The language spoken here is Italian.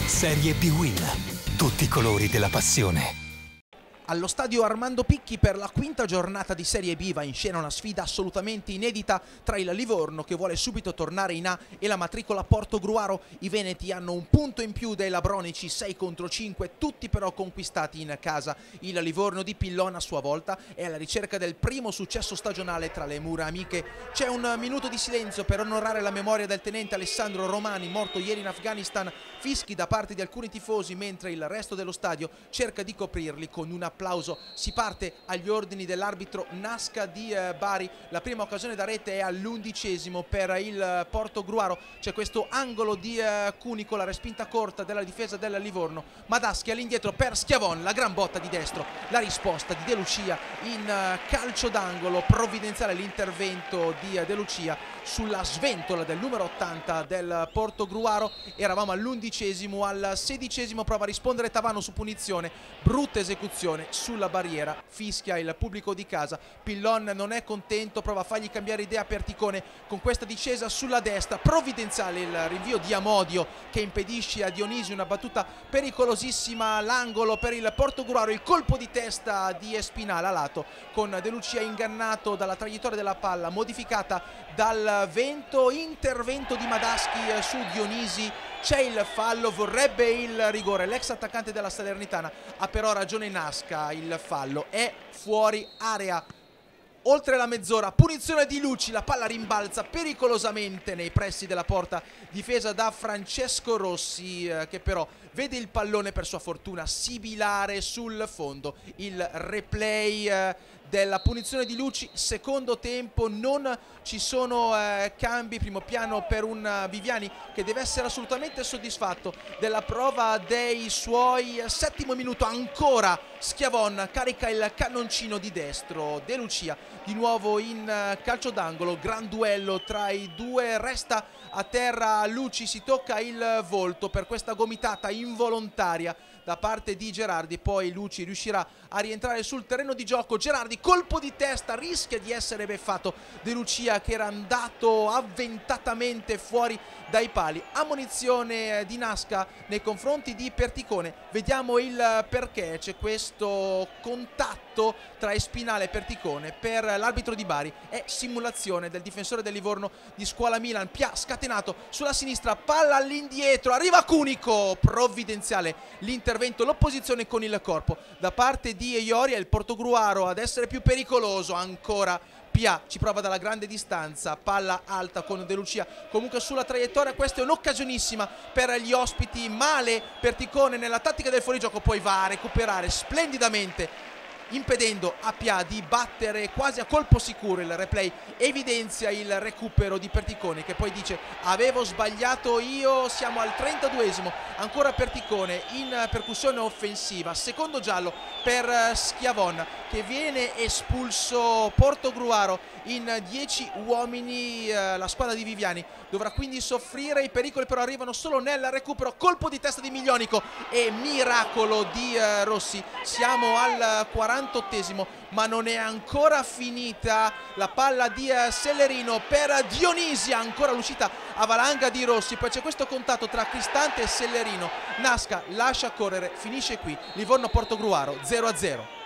Serie B-Win. Tutti i colori della passione. Allo stadio Armando Picchi per la quinta giornata di Serie B va in scena una sfida assolutamente inedita tra il Livorno, che vuole subito tornare in A, e la matricola Portogruaro. I veneti hanno un punto in più dei Labronici, 6 contro 5, tutti però conquistati in casa. Il Livorno di Pillon a sua volta è alla ricerca del primo successo stagionale tra le mura amiche. C'è un minuto di silenzio per onorare la memoria del tenente Alessandro Romani, morto ieri in Afghanistan. Fischi da parte di alcuni tifosi, mentre il resto dello stadio cerca di coprirli con un applauso. Si parte agli ordini dell'arbitro Nasca di Bari. La prima occasione da rete è all'11° per il Portogruaro. C'è questo angolo di Cunico, la respinta corta della difesa del Livorno. Madaschi all'indietro per Schiavon, la gran botta di destro, la risposta di De Lucia in calcio d'angolo. Provvidenziale l'intervento di De Lucia sulla sventola del numero 80 del Portogruaro. Eravamo all'11°, al 16° prova a rispondere Tavano su punizione, brutta esecuzione sulla barriera, fischia il pubblico di casa. Pillon non è contento, prova a fargli cambiare idea Perticone con questa discesa sulla destra. Provvidenziale il rinvio di Amodio che impedisce a Dionisi una battuta pericolosissima all'angolo per il Portogruaro. Il colpo di testa di Espinala a lato, con De Lucia ingannato dalla traiettoria della palla modificata dal vento. Intervento di Madaschi su Dionisi, c'è il fallo, vorrebbe il rigore. L'ex attaccante della Salernitana ha però ragione Nasca, il fallo è fuori area. Oltre la mezz'ora, punizione di Luci, la palla rimbalza pericolosamente nei pressi della porta difesa da Francesco Rossi, che però vede il pallone per sua fortuna sibilare sul fondo. Il replay della punizione di Luci, secondo tempo, non ci sono cambi. Primo piano per un Viviani che deve essere assolutamente soddisfatto della prova dei suoi. 7° minuto, ancora Schiavon carica il cannoncino di destro. De Lucia di nuovo in calcio d'angolo, gran duello tra i due, resta a terra Luci, si tocca il volto per questa gomitata involontaria da parte di Gerardi. Poi Luci riuscirà a rientrare sul terreno di gioco. Gerardi, colpo di testa, rischia di essere beffato De Lucia, che era andato avventatamente fuori dai pali. Ammonizione di Nasca nei confronti di Perticone, vediamo il perché. C'è questo contatto tra Espinale e Perticone. Per l'arbitro di Bari è simulazione del difensore del Livorno di scuola Milan. Pia scatenato sulla sinistra, palla all'indietro, arriva Cunico, provvidenziale l'intervento, l'opposizione con il corpo da parte di Ioria. Il Portogruaro ad essere più pericoloso, ancora Pia ci prova dalla grande distanza, palla alta con De Lucia comunque sulla traiettoria. Questa è un'occasionissima per gli ospiti, male Perticone nella tattica del fuorigioco, poi va a recuperare splendidamente impedendo a Pia di battere quasi a colpo sicuro. Il replay evidenzia il recupero di Perticone, che poi dice: avevo sbagliato io. Siamo al 32°, ancora Perticone in percussione offensiva, secondo giallo per Schiavon, che viene espulso. Portogruaro in 10 uomini, la squadra di Viviani dovrà quindi soffrire. I pericoli però arrivano solo nel recupero, colpo di testa di Miglionico e miracolo di Rossi. Siamo al 48°, ma non è ancora finita. La palla di Sellerino per Dionisi, ancora l'uscita a valanga di Rossi. Poi c'è questo contatto tra Cristante e Sellerino. Nasca lascia correre, finisce qui. Livorno Portogruaro 0-0.